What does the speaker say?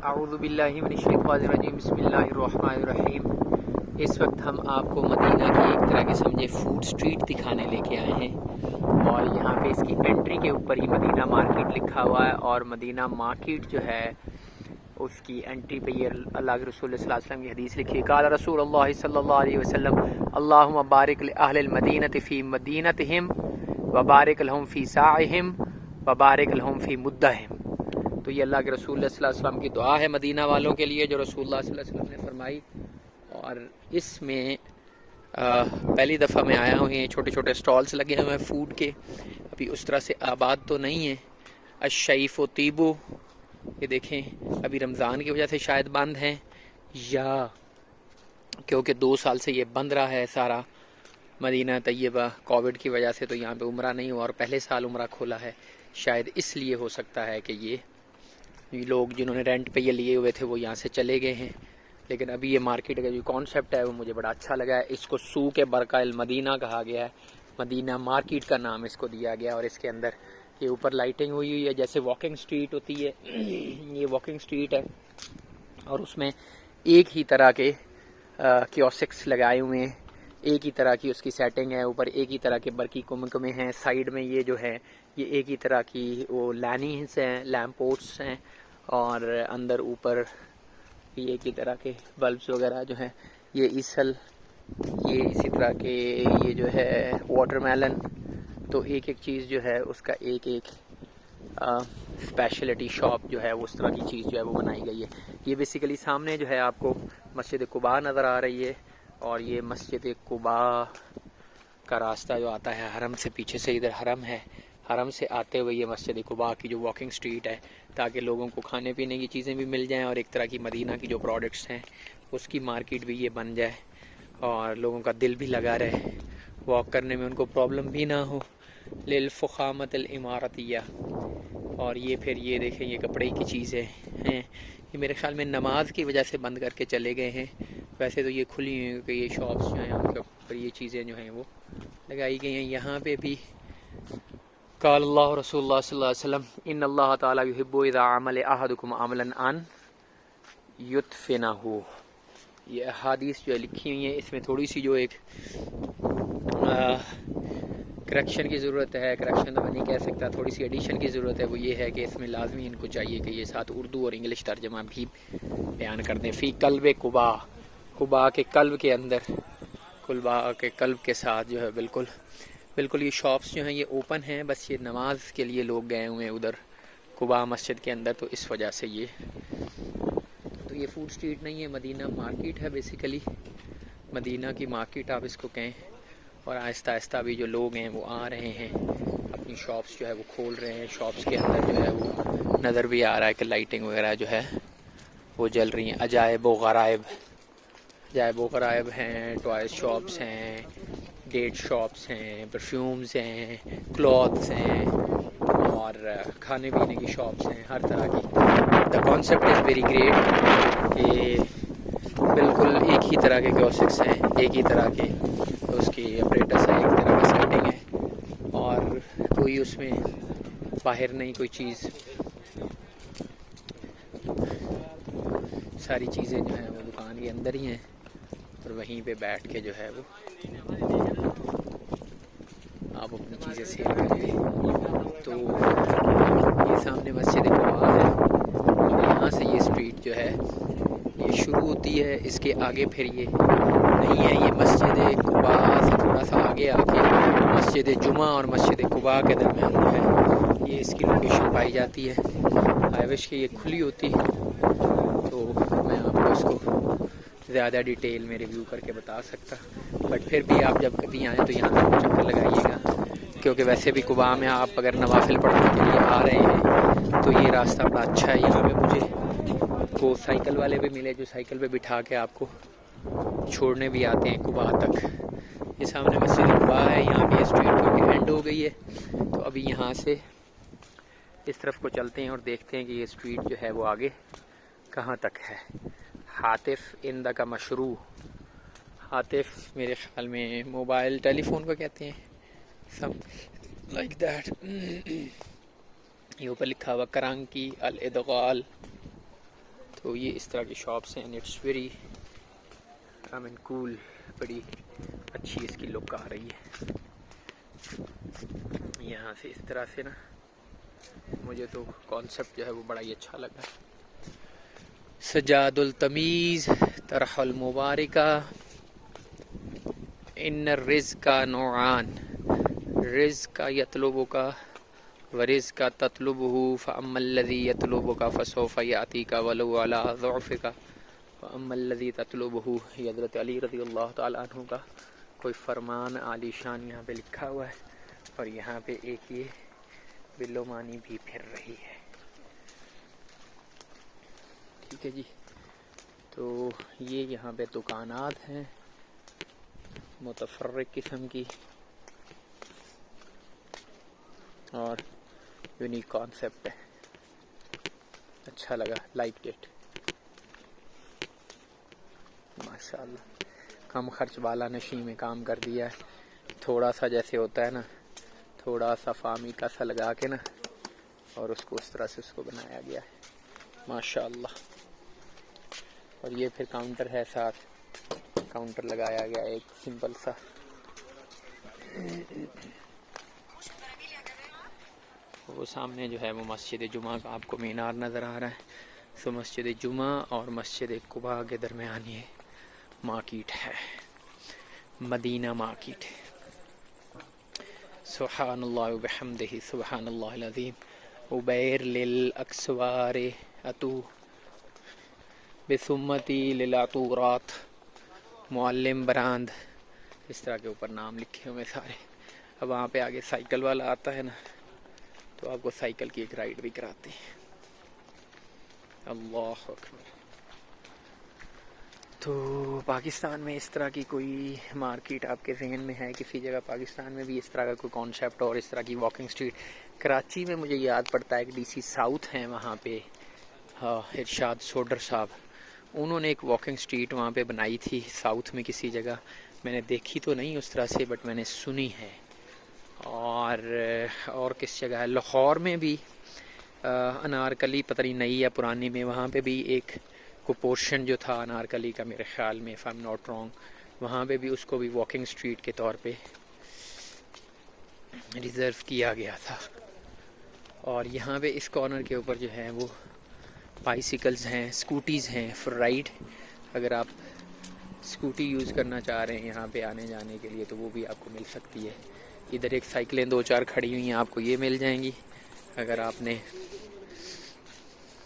اعوذ باللہ من الشیطان الرجیم بسم اللہ الرحمن الرحیم۔ اس وقت ہم آپ کو مدینہ کی ایک طرح کے سمجھے فوڈ سٹریٹ دکھانے لے کے آئے ہیں، اور یہاں پہ اس کی انٹری کے اوپر ہی مدینہ مارکیٹ لکھا ہوا ہے، اور مدینہ مارکیٹ جو ہے اس کی انٹری پہ یہ اللہ کے رسول صلی اللہ علیہ وسلم کی حدیث لکھی ہے، قال رسول اللہ صلی اللہ علیہ وسلم اللہم بارک لأہل المدینۃ فی مدینتہم وبارک لہم فی ساعہم وبارک لہم فی مدہم۔ تو یہ اللہ کے رسول صلی اللہ علیہ وسلم کی دعا ہے مدینہ والوں کے لیے جو رسول اللہ صلی اللہ علیہ وسلم نے فرمائی۔ اور اس میں پہلی دفعہ میں آیا ہوں، یہ چھوٹے چھوٹے سٹالز لگے ہوئے ہیں فوڈ کے، ابھی اس طرح سے آباد تو نہیں ہے۔ الشیف و طیبو، یہ دیکھیں ابھی رمضان کی وجہ سے شاید بند ہیں، یا کیونکہ 2 سال سے یہ بند رہا ہے سارا مدینہ طیبہ کووڈ کی وجہ سے، تو یہاں پہ عمرہ نہیں ہوا، اور پہلے سال عمرہ کھولا ہے، شاید اس لیے ہو سکتا ہے کہ یہ لوگ جنہوں نے رینٹ پہ یہ لیے ہوئے تھے وہ یہاں سے چلے گئے ہیں۔ لیکن ابھی یہ مارکیٹ کا جو کانسیپٹ ہے وہ مجھے بڑا اچھا لگا ہے۔ اس کو سوق برقع المدینہ کہا گیا ہے، مدینہ مارکیٹ کا نام اس کو دیا گیا، اور اس کے اندر یہ اوپر لائٹنگ ہوئی ہے جیسے واکنگ سٹریٹ ہوتی ہے، یہ واکنگ سٹریٹ ہے، اور اس میں ایک ہی طرح کے کیوسکس لگائے ہوئے ہیں، ایک ہی طرح کی اس کی سیٹنگ ہے، اوپر ایک ہی طرح کے برقی کمکمے ہیں، سائیڈ میں یہ جو ہے یہ ایک ہی طرح کی وہ لینیز ہیں، لیمپ پوسٹس ہیں، اور اندر اوپر یہ ایک ہی طرح کے بلبس وغیرہ جو ہیں، یہ ایسل، یہ اسی طرح کے یہ جو ہے واٹر میلن، تو ایک ایک چیز جو ہے اس کا ایک ایک اسپیشلٹی شاپ جو ہے وہ اس طرح کی چیز جو ہے وہ بنائی گئی ہے۔ یہ بیسیکلی سامنے جو ہے آپ کو مسجد قباء نظر آ رہی ہے، اور یہ مسجد قباء کا راستہ جو آتا ہے حرم سے، پیچھے سے ادھر حرم ہے، حرم سے آتے ہوئے یہ مسجد قباء کی جو واکنگ سٹریٹ ہے، تاکہ لوگوں کو کھانے پینے کی چیزیں بھی مل جائیں، اور ایک طرح کی مدینہ کی جو پروڈکٹس ہیں اس کی مارکیٹ بھی یہ بن جائے، اور لوگوں کا دل بھی لگا رہے، واک کرنے میں ان کو پرابلم بھی نہ ہو۔ للفخامۃ العمارتیہ۔ اور یہ پھر یہ دیکھیں یہ کپڑے کی چیزیں ہیں، یہ میرے خیال میں نماز کی وجہ سے بند کر کے چلے گئے ہیں، ویسے تو یہ کھلی ہوئی ہیں کہ یہ شاپس جو ہیں ان کے اوپر یہ چیزیں جو ہیں وہ لگائی گئی ہیں۔ یہاں پہ بھی قال اللہ رسول اللہ صلی اللہ علیہ وسلم ان اللہ تعالی یحب اذا عمل احدکم عملا ان یتفنہ، یہ احادیث جو لکھی ہوئی ہیں اس میں تھوڑی سی جو ایک کریکشن کی ضرورت ہے، کریکشن تو میں نہیں کہہ سکتا، تھوڑی سی ایڈیشن کی ضرورت ہے، وہ یہ ہے کہ اس میں لازمی ان کو چاہیے کہ یہ ساتھ اردو اور انگلش ترجمہ بھی بیان کر دیں۔ فی قلب قباء، قباء کے قلب کے اندر، قباء کے قلب کے ساتھ جو ہے بالکل یہ شاپس جو ہیں یہ اوپن ہیں، بس یہ نماز کے لیے لوگ گئے ہوئے ہیں ادھر قباء مسجد کے اندر، تو اس وجہ سے یہ فوڈ سٹریٹ نہیں ہے، مدینہ مارکیٹ ہے بیسیکلی، مدینہ کی مارکیٹ آپ اس کو کہیں۔ اور آہستہ آہستہ بھی جو لوگ ہیں وہ آ رہے ہیں، اپنی شاپس جو ہے وہ کھول رہے ہیں، شاپس کے اندر جو ہے وہ نظر بھی آ رہا ہے کہ لائٹنگ وغیرہ جو ہے وہ جل رہی ہیں۔ عجائب و غرائب ہیں، ٹوائز شاپس ہیں، ڈیٹ شاپس ہیں، پرفیومز ہیں، کلوتھس ہیں، اور کھانے پینے کی شاپس ہیں، ہر طرح کی۔ The concept is very great کہ بالکل ایک ہی طرح کے کیوسکس ہیں، ایک ہی طرح کے اس کی اپریٹس ہے، ایک طرح کی سیٹنگ ہے، اور کوئی اس میں باہر نہیں کوئی چیز، ساری چیزیں جو ہیں وہ دکان کے اندر ہی ہیں، اور وہیں پہ بیٹھ کے جو ہے وہ آپ اپنی چیزیں سیل کریں گے۔ تو یہ سامنے مسجد قباء ہے، اور یہاں سے یہ سٹریٹ جو ہے یہ شروع ہوتی ہے، اس کے آگے پھر یہ نہیں ہے، یہ مسجد قباء سے تھوڑا سا آگے آ کے مسجد جمعہ اور مسجد قباء کے درمیان جو ہے یہ اس کی لوکیشن پائی جاتی ہے۔ آئی وش کہ یہ کھلی ہوتی تو میں آپ کو اس کو زیادہ ڈیٹیل میں ریویو کر کے بتا سکتا، بٹ پھر بھی آپ جب کبھی آئیں تو یہاں ضرور چکر لگائیے گا، کیونکہ ویسے بھی قباء میں آپ اگر نوافل پڑھنے کے لیے آ رہے ہیں تو یہ راستہ بڑا اچھا ہے۔ یہاں پہ مجھے وہ سائیکل والے بھی ملے جو سائیکل پہ بٹھا کے آپ کو چھوڑنے بھی آتے ہیں قباء تک۔ یہ سامنے مسجد قباء ہے، یہاں پہ اسٹریٹ کیونکہ اینڈ ہو گئی ہے، تو ابھی یہاں سے اس طرف کو چلتے ہیں اور دیکھتے ہیں کہ یہ اسٹریٹ جو ہے وہ آگے کہاں تک ہے۔ ہاتف اندہ کا مشروع، ہاتف میرے خیال میں موبائل ٹیلی فون کو کہتے ہیں، سم لائک دیٹ۔ یہ اوپر لکھا ہوا کرانکی الادغال، تو تو یہ اس طرح کی شاپس ہیں اینڈ اٹس ویری کول، بڑی اچھی اس کی لک آ رہی ہے یہاں سے اس طرح سے نا. مجھے تو کانسیپٹ جو ہے وہ بڑا ہی اچھا لگا. سجاد التمیز طرح المبارکہ ان الرزق نوعان رزق یطلبک ورزق تطلبہ فاما الذی یطلبک فسوف یأتیک ولو علی ضعفک واما الذی تطلبہ. یہ حضرت علی رضی اللہ تعالیٰ عنہ کا کوئی فرمان عالی شان یہاں پہ لکھا ہوا ہے، اور یہاں پہ ایک یہ بلو مانی بھی پھر رہی ہے. ٹھیک ہے جی. تو یہ یہاں پہ دکانات ہیں متفرق قسم کی، اور یونیک کانسیپٹ ہے، اچھا لگا، لائک اٹ ماشاء اللہ. کم خرچ والا نشیں میں کام کر دیا ہے. تھوڑا سا جیسے ہوتا ہے نا، تھوڑا سا فامی کا سا لگا کے نا، اور اس کو اس طرح سے اس کو بنایا گیا ہے ماشاء اللہ. اور یہ پھر کاؤنٹر ہے، ساتھ کاؤنٹر لگایا گیا ایک سمپل سا. وہ سامنے جو ہے وہ مسجد جمعہ کا آپ کو مینار نظر آ رہا ہے. سو مسجد جمعہ اور مسجد قباء کے درمیان یہ مارکیٹ ہے، مدینہ مارکیٹ. سبحان اللہ وبحمدہ سبحان اللہ العظیم. ابیر للاکسوار اتو بسمتی للعطورات معلم براند، اس طرح کے اوپر نام لکھے ہوئے سارے. اب وہاں پہ آگے سائیکل والا آتا ہے نا، تو آپ کو سائیکل کی ایک رائڈ بھی کراتے ہیں. اللہ اکبر. تو پاکستان میں اس طرح کی کوئی مارکیٹ آپ کے ذہن میں ہے کسی جگہ پاکستان میں بھی اس طرح کا کوئی کانسیپٹ اور اس طرح کی واکنگ اسٹریٹ؟ کراچی میں مجھے یاد پڑتا ہے کہ ڈی سی ساؤتھ ہیں وہاں پہ، ارشاد سوڈر صاحب، انہوں نے ایک واکنگ اسٹریٹ وہاں پہ بنائی تھی ساؤتھ میں کسی جگہ. میں نے دیکھی تو نہیں اس طرح سے، بٹ میں نے سنی ہے. اور کس جگہ ہے لاہور میں بھی انارکلی، پتہ نہیں نئی یا پرانی میں، وہاں پہ بھی ایک کو پورشن جو تھا انارکلی کا میرے خیال میں، if I'm not wrong، وہاں پہ بھی اس کو بھی واکنگ اسٹریٹ کے طور پہ ریزرو کیا گیا تھا. اور یہاں پہ اس کارنر کے اوپر جو ہے وہ بائیسیکلز ہیں، اسکوٹیز ہیں فور رائڈ. اگر آپ اسکوٹی یوز کرنا چاہ رہے ہیں یہاں پہ آنے جانے کے لیے تو وہ بھی آپ کو مل سکتی ہے. ادھر ایک سائیکلیں 2-4 کھڑی ہوئی ہیں، آپ کو یہ مل جائیں گی. اگر آپ نے